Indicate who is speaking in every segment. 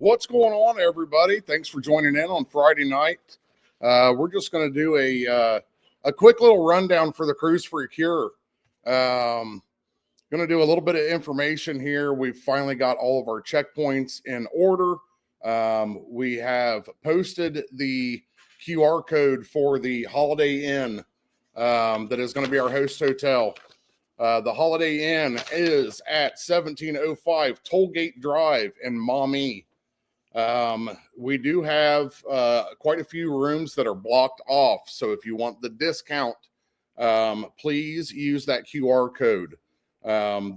Speaker 1: What's going on, everybody? Thanks for joining in on Friday night. We're just going to do a quick little rundown for the Cruise for a Cure. Going to do a little bit of information here. We've finally got all of our checkpoints in order. We have posted the QR code for the Holiday Inn that is going to be our host hotel. The Holiday Inn is at 1705 Tollgate Drive in Maumee. We do have quite a few rooms that are blocked off. So if you want the discount, please use that QR code.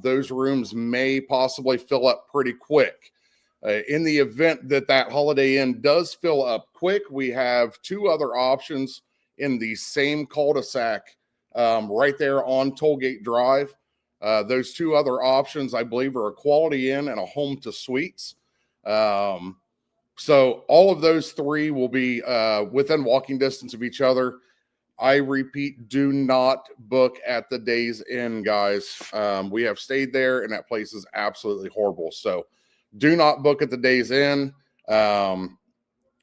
Speaker 1: Those rooms may possibly fill up pretty quick. In the event that Holiday Inn does fill up quick, we have two other options in the same cul-de-sac right there on Tollgate Drive. Those two other options, I believe, are a Quality Inn and a Home to Suites. So all of those three will be within walking distance of each other. I repeat, do not book at the Days Inn, guys. We have stayed there, and that place is absolutely horrible. So do not book at the Days Inn. But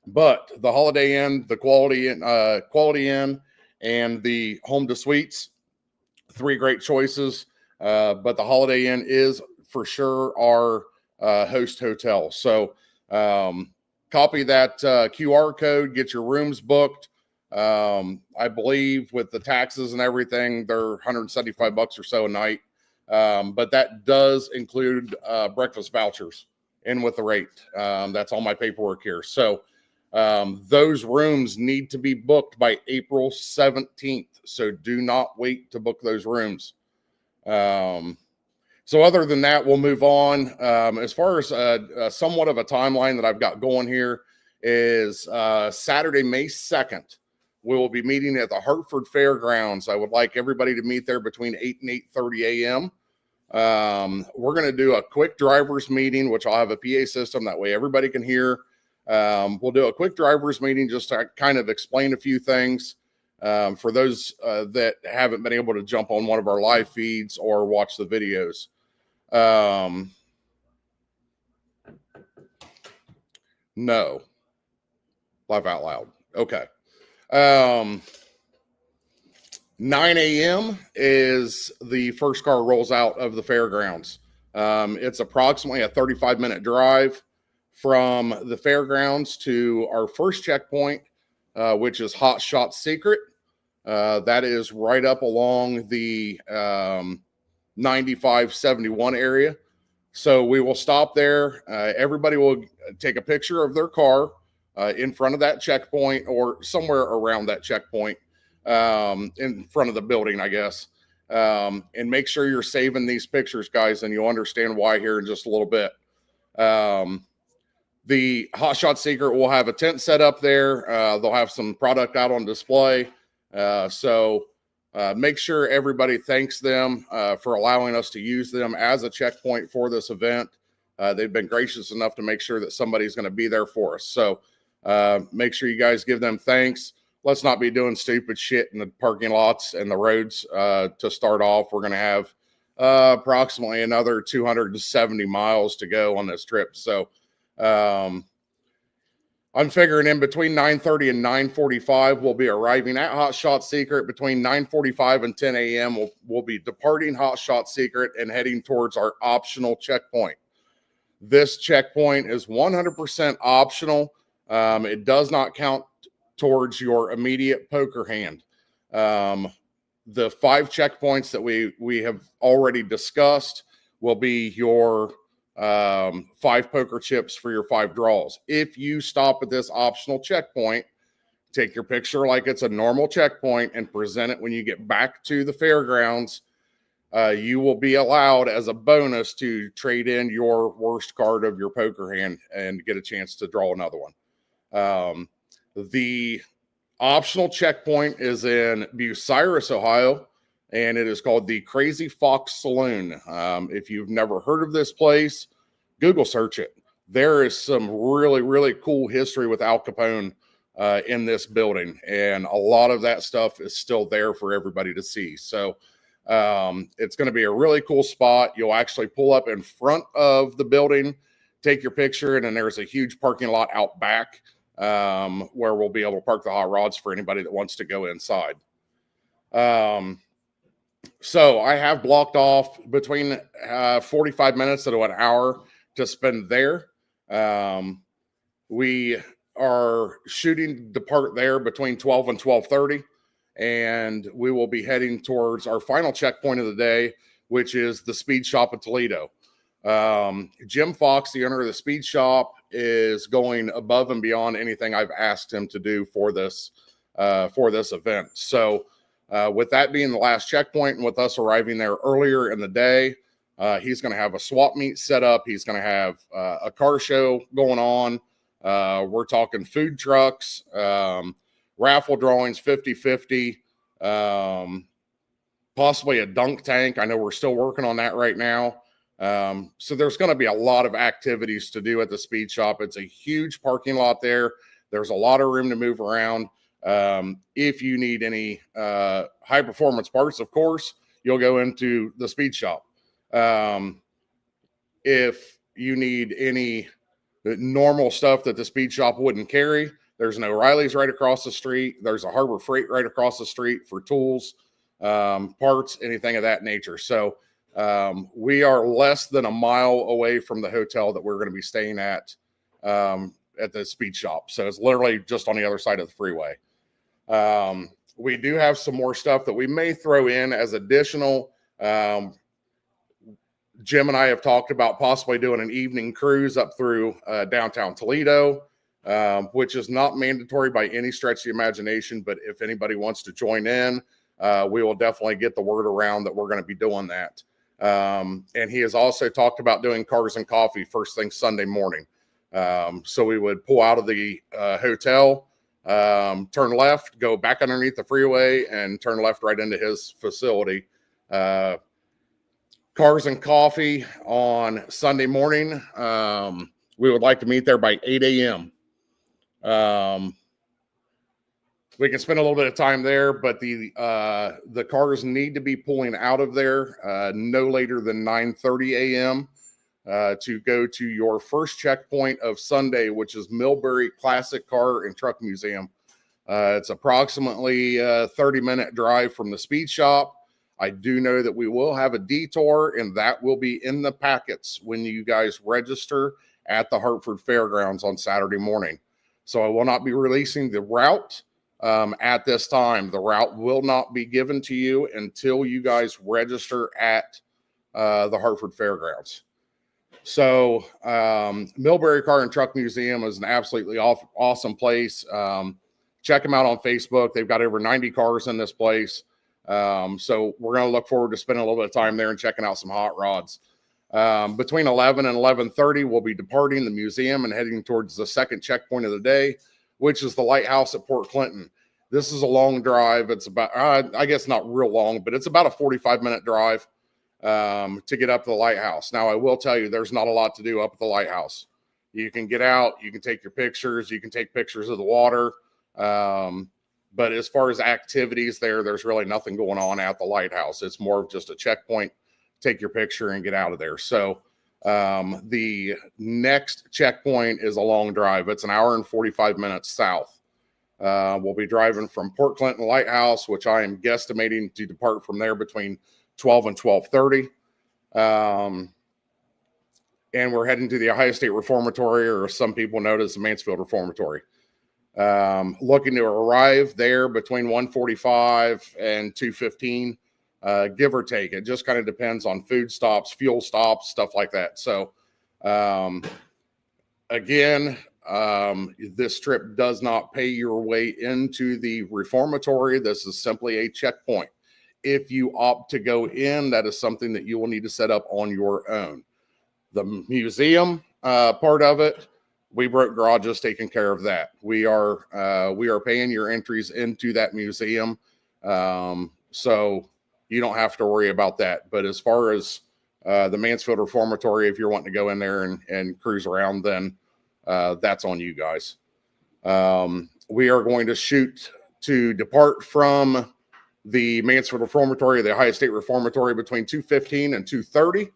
Speaker 1: the Holiday Inn, the Quality Inn, and the Home to Suites, three great choices. But the Holiday Inn is for sure our host hotel. So copy that QR code, get your rooms booked. I believe with the taxes and everything, they're $175 or so a night. But that does include breakfast vouchers in with the rate. That's all my paperwork here. So those rooms need to be booked by April 17th. So do not wait to book those rooms. So other than that, we'll move on. As far as somewhat of a timeline that I've got going here is Saturday, May 2nd. We will be meeting at the Hartford Fairgrounds. I would like everybody to meet there between 8 and 8:30 a.m. We're going to do a quick driver's meeting, which I'll have a PA system. That way everybody can hear. We'll do a quick driver's meeting just to kind of explain a few things. For those that haven't been able to jump on one of our live feeds or watch the videos. No. Laugh out loud. Okay. 9 a.m. is the first car rolls out of the fairgrounds. It's approximately a 35-minute drive from the fairgrounds to our first checkpoint, which is Hot Shot Secret. That is right up along the 95-71 area. So we will stop there. Everybody will take a picture of their car in front of that checkpoint or somewhere around that checkpoint in front of the building, I guess. And make sure you're saving these pictures, guys, and you'll understand why here in just a little bit. The Hot Shot Secret will have a tent set up there. They'll have some product out on display. So make sure everybody thanks them for allowing us to use them as a checkpoint for this event. They've been gracious enough to make sure that somebody's going to be there for us. So make sure you guys give them thanks. Let's not be doing stupid shit in the parking lots and the roads to start off. We're going to have approximately another 270 miles to go on this trip. So I'm figuring in between 9:30 and 9:45, we'll be arriving at Hot Shot Secret. Between 9:45 and 10 a.m., we'll be departing Hot Shot Secret and heading towards our optional checkpoint. This checkpoint is 100% optional. It does not count towards your immediate poker hand. The 5 checkpoints that we have already discussed will be your 5 poker chips for your 5 draws. If you stop at this optional checkpoint, take your picture like it's a normal checkpoint and present it when you get back to the fairgrounds. You will be allowed as a bonus to trade in your worst card of your poker hand and get a chance to draw another one. The optional checkpoint is in Bucyrus, Ohio, and it is called the Crazy Fox Saloon. If you've never heard of this place, Google search it. There is some really, really cool history with Al Capone in this building, and a lot of that stuff is still there for everybody to see. So it's going to be a really cool spot. You'll actually pull up in front of the building take your picture, and then there's a huge parking lot out back where we'll be able to park the hot rods for anybody that wants to go inside. So I have blocked off between 45 minutes to an hour to spend there. We are shooting to depart there between 12 and 12:30, and we will be heading towards our final checkpoint of the day, which is the Speed Shop at Toledo. Jim Fox, the owner of the Speed Shop, is going above and beyond anything I've asked him to do for this event. So with that being the last checkpoint and with us arriving there earlier in the day, he's going to have a swap meet set up. He's going to have a car show going on. We're talking food trucks, raffle drawings, 50-50, possibly a dunk tank. I know we're still working on that right now. So there's going to be a lot of activities to do at the Speed Shop. It's a huge parking lot there. There's a lot of room to move around. If you need any high performance parts, of course, you'll go into the Speed Shop. If you need any normal stuff that the Speed Shop wouldn't carry, there's an O'Reilly's right across the street. There's a Harbor Freight right across the street for tools, parts, anything of that nature. So we are less than a mile away from the hotel that we're going to be staying at the Speed Shop. So it's literally just on the other side of the freeway. We do have some more stuff that we may throw in as additional. Jim and I have talked about possibly doing an evening cruise up through downtown Toledo, which is not mandatory by any stretch of the imagination. But if anybody wants to join in, we will definitely get the word around that we're going to be doing that. And he has also talked about doing Cars and Coffee first thing Sunday morning. So we would pull out of the hotel, turn left, go back underneath the freeway, and turn left right into his facility. Cars and Coffee on Sunday morning. We would like to meet there by 8 a.m. We can spend a little bit of time there, but the cars need to be pulling out of there no later than 9:30 a.m. To go to your first checkpoint of Sunday, which is Millbury Classic Car and Truck Museum. It's approximately a 30-minute drive from the Speed Shop. I do know that we will have a detour, and that will be in the packets when you guys register at the Hartford Fairgrounds on Saturday morning. So I will not be releasing the route at this time. The route will not be given to you until you guys register at the Hartford Fairgrounds. So Millbury Car and Truck Museum is an absolutely awesome place. Check them out on Facebook. They've got over 90 cars in this place. So we're going to look forward to spending a little bit of time there and checking out some hot rods. Between 11 and 11:30, we'll be departing the museum and heading towards the second checkpoint of the day, which is the lighthouse at Port Clinton. This is a long drive. It's about, I guess not real long, but it's about a 45-minute drive to get up to the lighthouse. Now, I will tell you, there's not a lot to do up at the lighthouse. You can get out, you can take your pictures, you can take pictures of the water. But as far as activities there's really nothing going on at the lighthouse. It's more of just a checkpoint, take your picture and get out of there. So the next checkpoint is a long drive. It's an hour and 45 minutes south. We'll be driving from Port Clinton Lighthouse, which I am guesstimating to depart from there between 12 and 12:30. And we're heading to the Ohio State Reformatory, or some people know it as the Mansfield Reformatory. Looking to arrive there between 1:45 and 2:15, give or take. It just kind of depends on food stops, fuel stops, stuff like that. So, again, this trip does not pay your way into the reformatory. This is simply a checkpoint. If you opt to go in, that is something that you will need to set up on your own. The museum part of it, we broke garages taking care of that. We are paying your entries into that museum. So you don't have to worry about that. But as far as the Mansfield Reformatory, if you're wanting to go in there and cruise around, then that's on you guys. We are going to shoot to depart from the Mansfield Reformatory, the Ohio State Reformatory, between 2:15 and 2:30.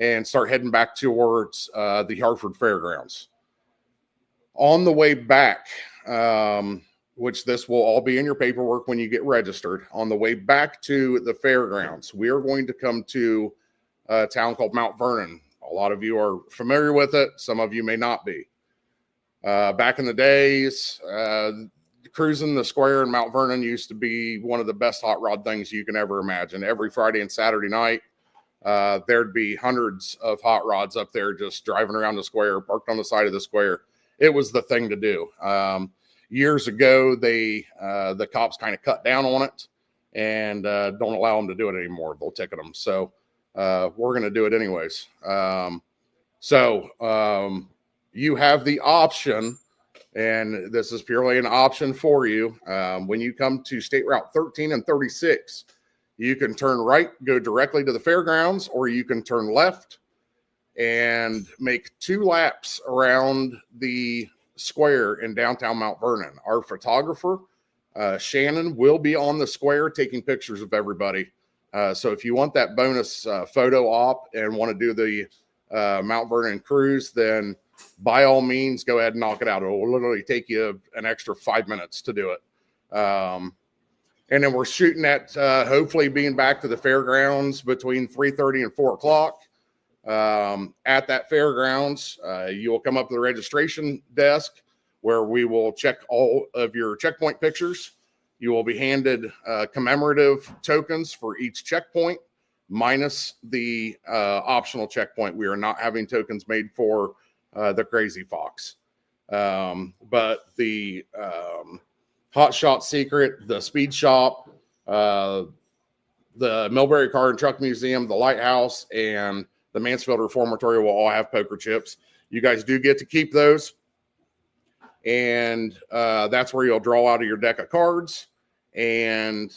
Speaker 1: and start heading back towards the Hartford Fairgrounds. On the way back, which this will all be in your paperwork when you get registered, on the way back to the fairgrounds, we are going to come to a town called Mount Vernon. A lot of you are familiar with it. Some of you may not be. Back in the days, cruising the square in Mount Vernon used to be one of the best hot rod things you can ever imagine. Every Friday and Saturday night, there'd be hundreds of hot rods up there just driving around the square, parked on the side of the square. It was the thing to do. Years ago, the cops kind of cut down on it and don't allow them to do it anymore. They'll ticket them. So we're going to do it anyways. You have the option, and this is purely an option for you. When you come to State Route 13 and 36, you can turn right, go directly to the fairgrounds, or you can turn left and make 2 laps around the square in downtown Mount Vernon. Our photographer, Shannon, will be on the square taking pictures of everybody. So if you want that bonus photo op and want to do the Mount Vernon cruise, then by all means, go ahead and knock it out. It will literally take you an extra 5 minutes to do it. And then we're shooting at hopefully being back to the fairgrounds between 3:30 and 4 o'clock. At that fairgrounds, you will come up to the registration desk where we will check all of your checkpoint pictures. You will be handed commemorative tokens for each checkpoint, minus the optional checkpoint. We are not having tokens made for the Crazy Fox. But the Hot Shot Secret, the Speed Shop, the Millbury Car and Truck Museum, the Lighthouse, and the Mansfield Reformatory will all have poker chips. You guys do get to keep those. And that's where you'll draw out of your deck of cards and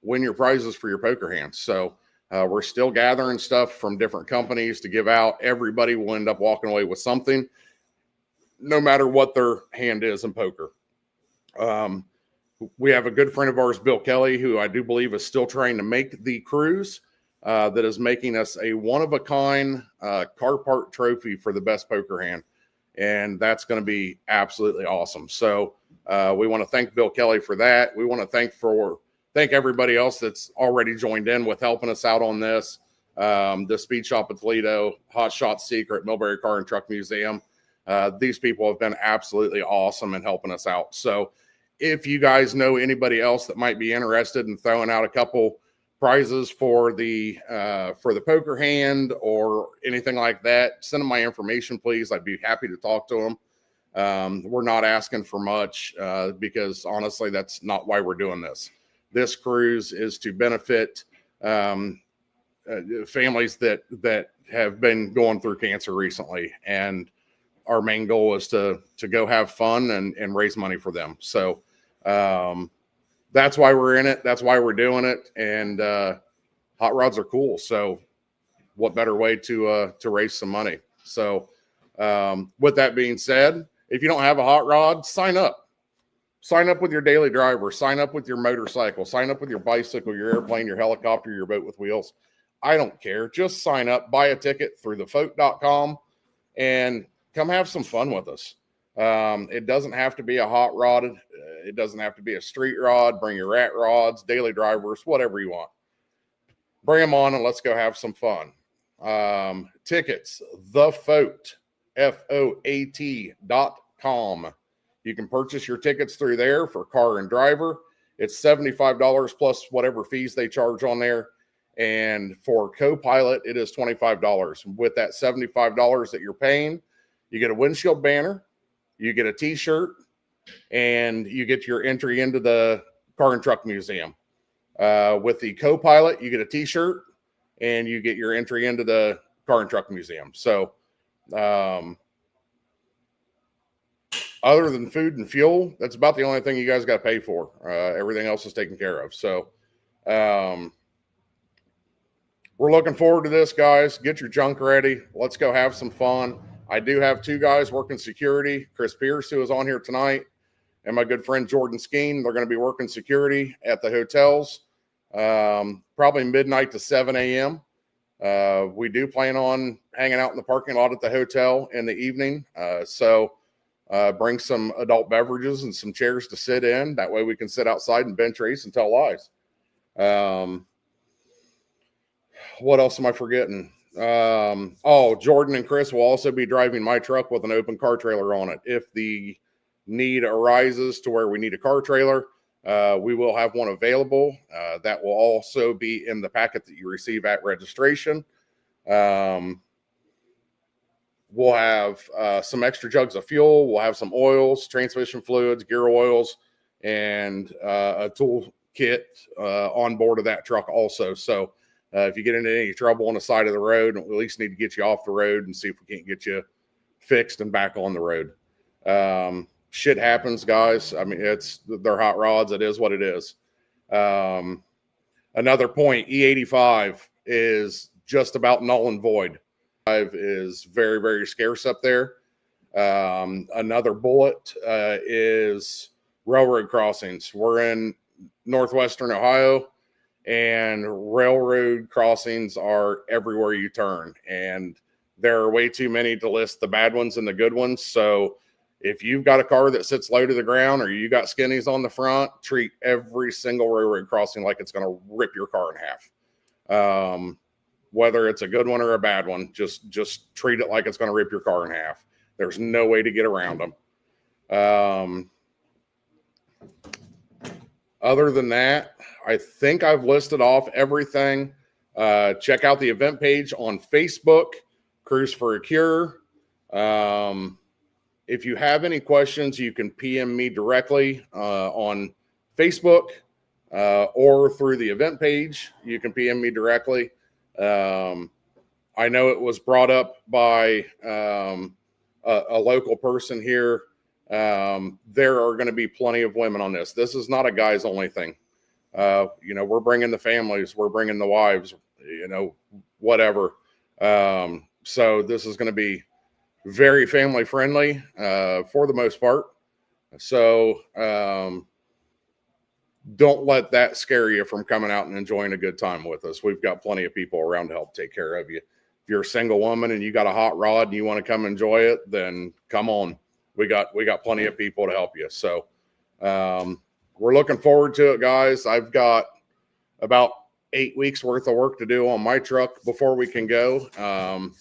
Speaker 1: win your prizes for your poker hands. So we're still gathering stuff from different companies to give out. Everybody will end up walking away with something, no matter what their hand is in poker. We have a good friend of ours, Bill Kelly, who I do believe is still trying to make the cruise, that is making us a one-of-a-kind car part trophy for the best poker hand. And that's going to be absolutely awesome. So we want to thank Bill Kelly for that. We want to thank everybody else that's already joined in with helping us out on this. The Speed Shop at Toledo, Hot Shot Secret, Millbury Car and Truck Museum. These people have been absolutely awesome in helping us out. So if you guys know anybody else that might be interested in throwing out a couple prizes for the poker hand or anything like that, send them my information, please. I'd be happy to talk to them. We're not asking for much because honestly, that's not why we're doing this. This cruise is to benefit families that have been going through cancer recently, and our main goal is to go have fun and raise money for them. So that's why we're in it. That's why we're doing it. And hot rods are cool. So what better way to raise some money? So with that being said, if you don't have a hot rod, sign up. Sign up with your daily driver. Sign up with your motorcycle. Sign up with your bicycle, your airplane, your helicopter, your boat with wheels. I don't care. Just sign up, buy a ticket through thefolk.com, and come have some fun with us. It doesn't have to be a hot rod. It doesn't have to be a street rod. Bring your rat rods, daily drivers, whatever you want. Bring them on and let's go have some fun. Tickets, thefoat, FOAT.com. You can purchase your tickets through there for car and driver. It's $75 plus whatever fees they charge on there. And for co-pilot, it is $25. With that $75 that you're paying, you get a windshield banner, you get a t-shirt, and you get your entry into the Car and Truck Museum. With the co-pilot, you get a t-shirt, and you get your entry into the Car and Truck Museum. So, other than food and fuel, that's about the only thing you guys got to pay for. Everything else is taken care of. So, we're looking forward to this, guys. Get your junk ready. Let's go have some fun. I do have 2 guys working security. Chris Pierce, who is on here tonight, and my good friend Jordan Skeen. They're going to be working security at the hotels, probably midnight to 7 a.m. We do plan on hanging out in the parking lot at the hotel in the evening. So bring some adult beverages and some chairs to sit in. That way we can sit outside and bench race and tell lies. What else am I forgetting? Jordan and Chris will also be driving my truck with an open car trailer on it. If the need arises to where we need a car trailer, we will have one available. That will also be in the packet that you receive at registration. We'll have some extra jugs of fuel. We'll have some oils, transmission fluids, gear oils, and a tool kit on board of that truck also. So if you get into any trouble on the side of the road, we at least need to get you off the road and see if we can't get you fixed and back on the road. Shit happens, guys. I mean, they're hot rods. It is what it is. Another point, E85 is just about null and void. Is very, very scarce up there. Another bullet is railroad crossings. We're in northwestern Ohio, and railroad crossings are everywhere you turn, and there are way too many to list the bad ones and the good ones. So if you've got a car that sits low to the ground or you got skinnies on the front, treat every single railroad crossing like it's going to rip your car in half. Whether it's a good one or a bad one, just treat it like it's going to rip your car in half. There's no way to get around them. Other than that, I think I've listed off everything. Check out the event page on Facebook, Cruise for a Cure. If you have any questions, you can PM me directly on Facebook or through the event page. You can PM me directly. I know it was brought up by a local person here. There are going to be plenty of women on this. This is not a guys only thing. We're bringing the families, we're bringing the wives, whatever. So this is going to be very family friendly for the most part. So don't let that scare you from coming out and enjoying a good time with us. We've got plenty of people around to help take care of you. If you're a single woman and you got a hot rod and you want to come enjoy it, then come on. We got plenty of people to help you. So we're looking forward to it, guys. I've got about 8 weeks worth of work to do on my truck before we can go. I'm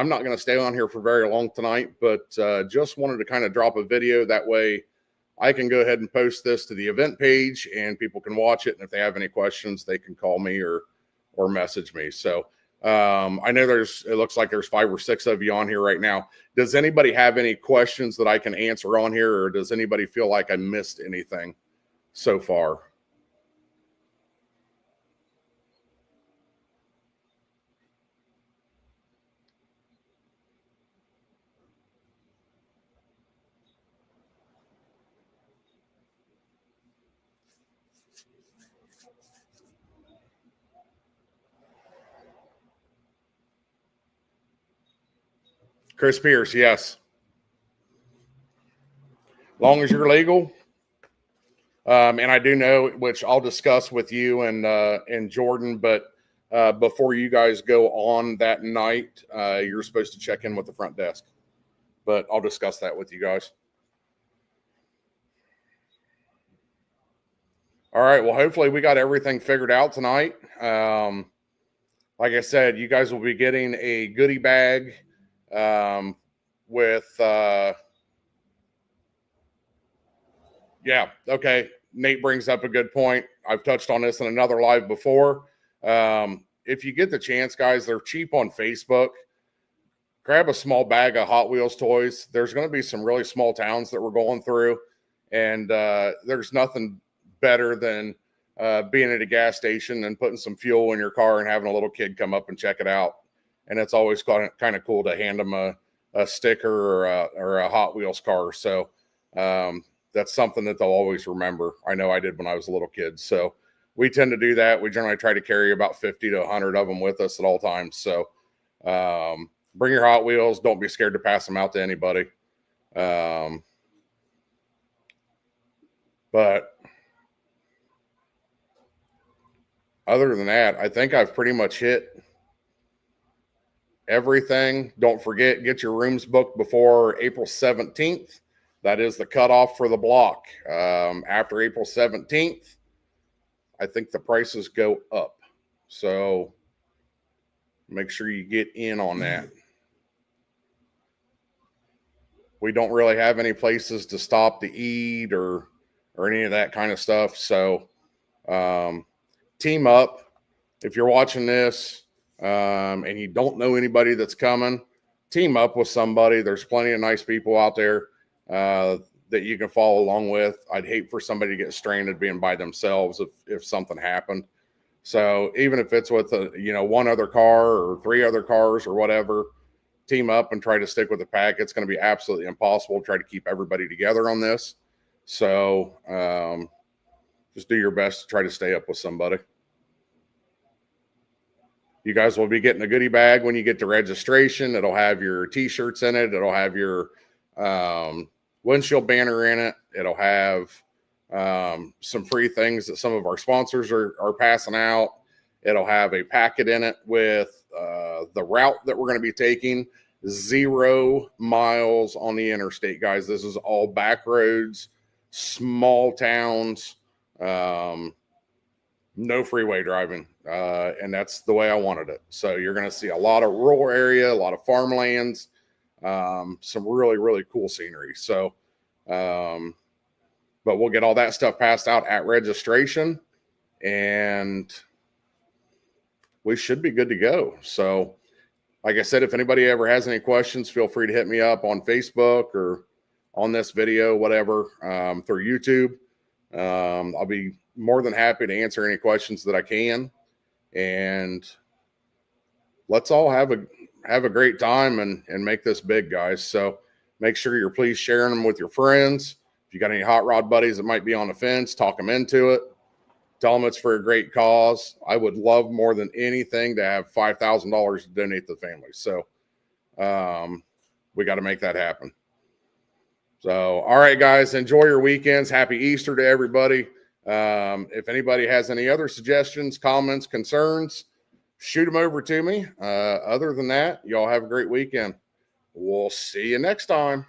Speaker 1: not going to stay on here for very long tonight, but just wanted to kind of drop a video. That way I can go ahead and post this to the event page and people can watch it. And if they have any questions, they can call me or message me. So I know it looks like there's 5 or 6 of you on here right now. Does anybody have any questions that I can answer on here, or does anybody feel like I missed anything so far? Chris Pierce, yes. Long as you're legal. And I do know, which I'll discuss with you and Jordan, but before you guys go on that night, you're supposed to check in with the front desk. But I'll discuss that with you guys. All right. Well, hopefully we got everything figured out tonight. Like I said, you guys will be getting a goodie bag with okay. Nate brings up a good point. I've touched on this in another live before. If you get the chance, guys, they're cheap on Facebook. Grab a small bag of Hot Wheels toys. There's going to be some really small towns that we're going through, and there's nothing better than being at a gas station and putting some fuel in your car and having a little kid come up and check it out. And it's always kind of cool to hand them a sticker or a Hot Wheels car. So that's something that they'll always remember. I know I did when I was a little kid. So we tend to do that. We generally try to carry about 50 to 100 of them with us at all times. So bring your Hot Wheels. Don't be scared to pass them out to anybody. But other than that, I think I've pretty much hit everything. Don't forget, get your rooms booked before April 17th. That is the cutoff for the block. After April 17th, I think the prices go up. So make sure you get in on that. We don't really have any places to stop to eat or any of that kind of stuff. So team up. If you're watching this and you don't know anybody that's coming, team up with somebody. There's plenty of nice people out there that you can follow along with. I'd hate for somebody to get stranded being by themselves if something happened. So even if it's with one other car or 3 other cars or whatever, team up and try to stick with the pack. It's going to be absolutely impossible to try to keep everybody together on this. So just do your best to try to stay up with somebody. You guys will be getting a goodie bag when you get to registration. It'll have your t-shirts in it. It'll have your windshield banner in it. It'll have some free things that some of our sponsors are passing out. It'll have a packet in it with the route that we're going to be taking. 0 miles on the interstate, guys. This is all back roads, small towns, no freeway driving. And that's the way I wanted it. So you're going to see a lot of rural area, a lot of farmlands, some really, really cool scenery. So, but we'll get all that stuff passed out at registration and we should be good to go. So like I said, if anybody ever has any questions, feel free to hit me up on Facebook or on this video, whatever, through YouTube. I'll be more than happy to answer any questions that I can. And let's all have a great time and make this big, guys. So make sure you're please sharing them with your friends. If you got any hot rod buddies that might be on the fence, talk them into it. Tell them it's for a great cause. I would love more than anything to have $5,000 to donate to the family. So we got to make that happen. So, all right, guys, enjoy your weekends. Happy Easter to everybody. If anybody has any other suggestions, comments, concerns, shoot them over to me. Other than that, y'all have a great weekend. We'll see you next time.